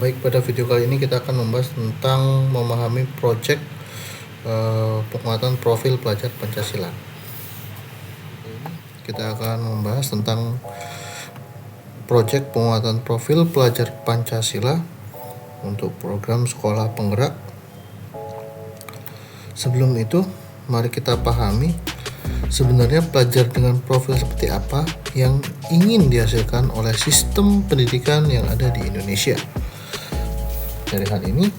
Baik, pada video kali ini kita akan membahas tentang memahami proyek penguatan profil pelajar Pancasila. Kita akan membahas tentang proyek penguatan profil pelajar Pancasila untuk program sekolah penggerak. Sebelum itu, mari kita pahami sebenarnya pelajar dengan profil seperti apa yang ingin dihasilkan oleh sistem pendidikan yang ada di Indonesia. Dari hal ini,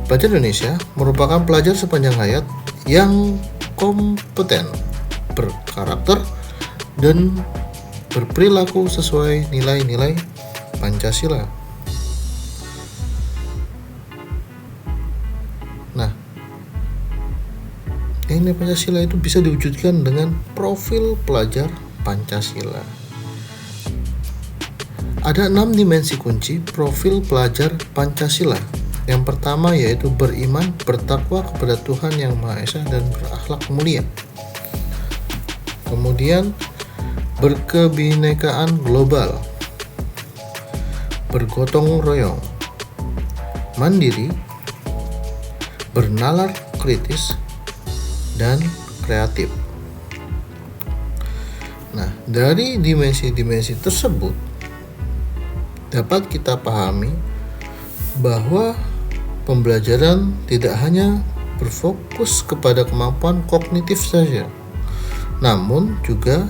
pelajar Indonesia merupakan pelajar sepanjang hayat yang kompeten, berkarakter, dan berperilaku sesuai nilai-nilai Pancasila. Nah, nilai Pancasila itu bisa diwujudkan dengan profil pelajar Pancasila. Ada 6 dimensi kunci profil pelajar Pancasila. Yang pertama yaitu beriman, bertakwa kepada Tuhan Yang Maha Esa dan berakhlak mulia. Kemudian berkebinekaan global, bergotong royong, mandiri, bernalar kritis, dan kreatif. Nah, dari dimensi-dimensi tersebut dapat kita pahami bahwa pembelajaran tidak hanya berfokus kepada kemampuan kognitif saja, namun juga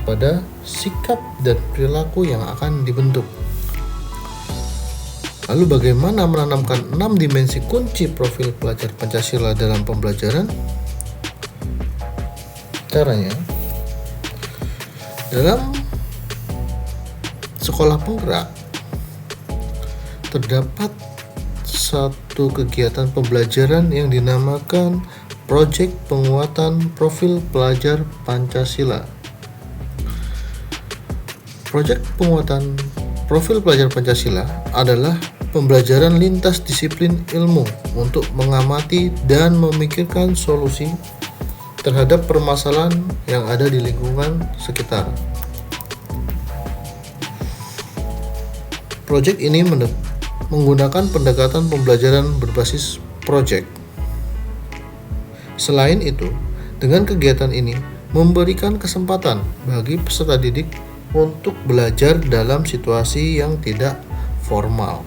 kepada sikap dan perilaku yang akan dibentuk. Lalu bagaimana menanamkan 6 dimensi kunci profil pelajar Pancasila dalam pembelajaran? Caranya, dalam sekolah penggerak terdapat satu kegiatan pembelajaran yang dinamakan Proyek Penguatan Profil Pelajar Pancasila. Proyek Penguatan Profil Pelajar Pancasila adalah pembelajaran lintas disiplin ilmu untuk mengamati dan memikirkan solusi terhadap permasalahan yang ada di lingkungan sekitar. Proyek ini menggunakan pendekatan pembelajaran berbasis proyek. Selain itu, dengan kegiatan ini memberikan kesempatan bagi peserta didik untuk belajar dalam situasi yang tidak formal.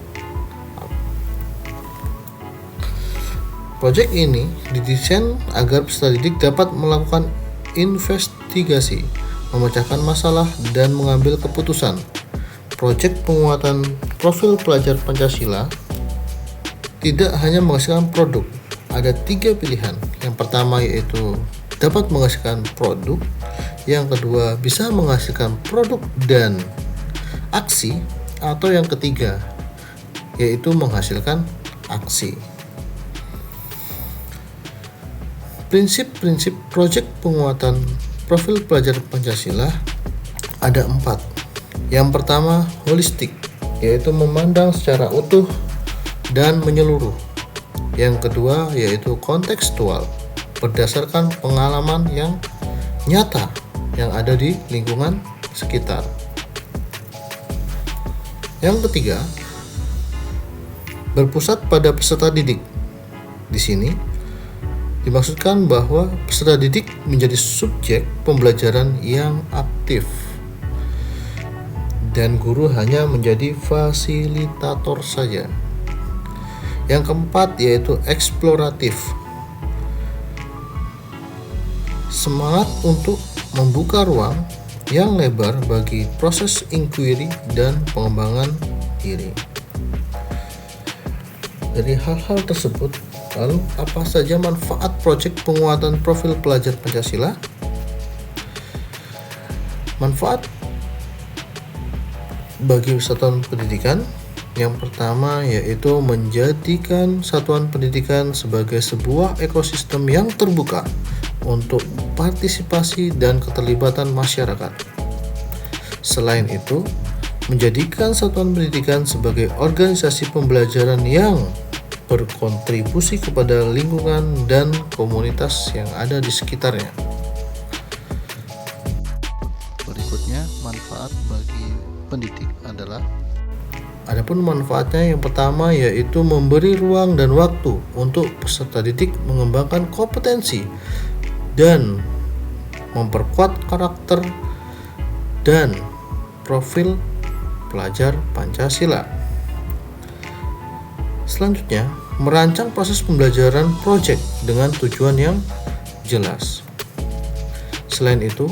Proyek ini didesain agar peserta didik dapat melakukan investigasi, memecahkan masalah, dan mengambil keputusan. Proyek penguatan profil pelajar Pancasila tidak hanya menghasilkan produk. Ada 3 pilihan. Yang pertama yaitu dapat menghasilkan produk. Yang kedua bisa menghasilkan produk dan aksi. Atau yang ketiga yaitu menghasilkan aksi. Prinsip-prinsip proyek penguatan profil pelajar Pancasila ada 4. Yang pertama, holistik, yaitu memandang secara utuh dan menyeluruh. Yang kedua, yaitu kontekstual, berdasarkan pengalaman yang nyata yang ada di lingkungan sekitar. Yang ketiga, berpusat pada peserta didik. Di sini dimaksudkan bahwa peserta didik menjadi subjek pembelajaran yang aktif dan guru hanya menjadi fasilitator saja. Yang keempat yaitu eksploratif, semangat untuk membuka ruang yang lebar bagi proses inquiry dan pengembangan diri. Dari hal-hal tersebut, lalu apa saja manfaat proyek penguatan profil pelajar Pancasila? Manfaat bagi satuan pendidikan yang pertama yaitu menjadikan satuan pendidikan sebagai sebuah ekosistem yang terbuka untuk partisipasi dan keterlibatan masyarakat. Selain itu, menjadikan satuan pendidikan sebagai organisasi pembelajaran yang berkontribusi kepada lingkungan dan komunitas yang ada di sekitarnya. Berikutnya, manfaat bagi pendidik adalah Adapun manfaatnya yang pertama yaitu memberi ruang dan waktu untuk peserta didik mengembangkan kompetensi dan memperkuat karakter dan profil pelajar Pancasila. Selanjutnya, merancang proses pembelajaran proyek dengan tujuan yang jelas. Selain itu,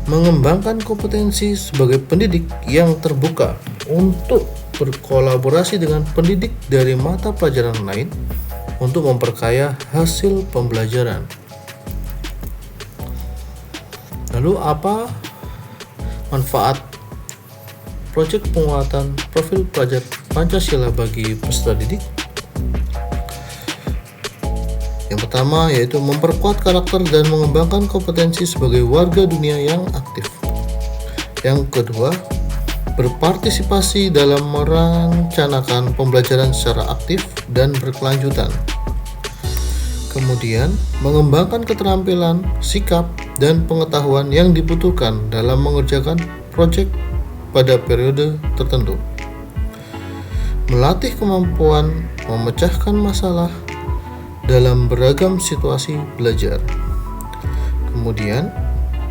mengembangkan kompetensi sebagai pendidik yang terbuka untuk berkolaborasi dengan pendidik dari mata pelajaran lain untuk memperkaya hasil pembelajaran. Lalu apa manfaat proyek penguatan profil pelajar Pancasila bagi peserta didik? Yang pertama yaitu memperkuat karakter dan mengembangkan kompetensi sebagai warga dunia yang aktif. Yang kedua, berpartisipasi dalam merencanakan pembelajaran secara aktif dan berkelanjutan. Kemudian, mengembangkan keterampilan, sikap, dan pengetahuan yang dibutuhkan dalam mengerjakan proyek pada periode tertentu. Melatih kemampuan memecahkan masalah dalam beragam situasi belajar. Kemudian,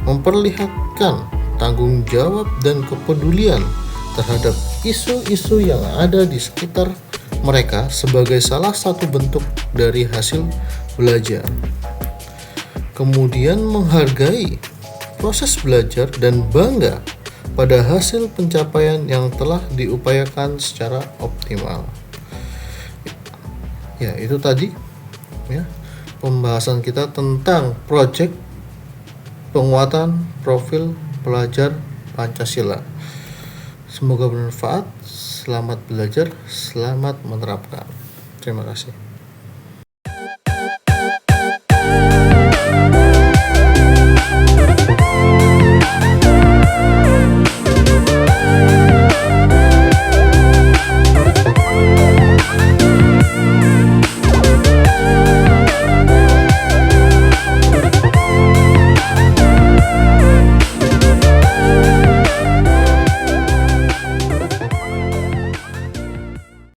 memperlihatkan tanggung jawab dan kepedulian terhadap isu-isu yang ada di sekitar mereka sebagai salah satu bentuk dari hasil belajar. Kemudian, menghargai proses belajar dan bangga pada hasil pencapaian yang telah diupayakan secara optimal. Ya, itu tadi ya pembahasan kita tentang proyek penguatan profil pelajar Pancasila. Semoga bermanfaat. Selamat belajar, selamat menerapkan. Terima kasih.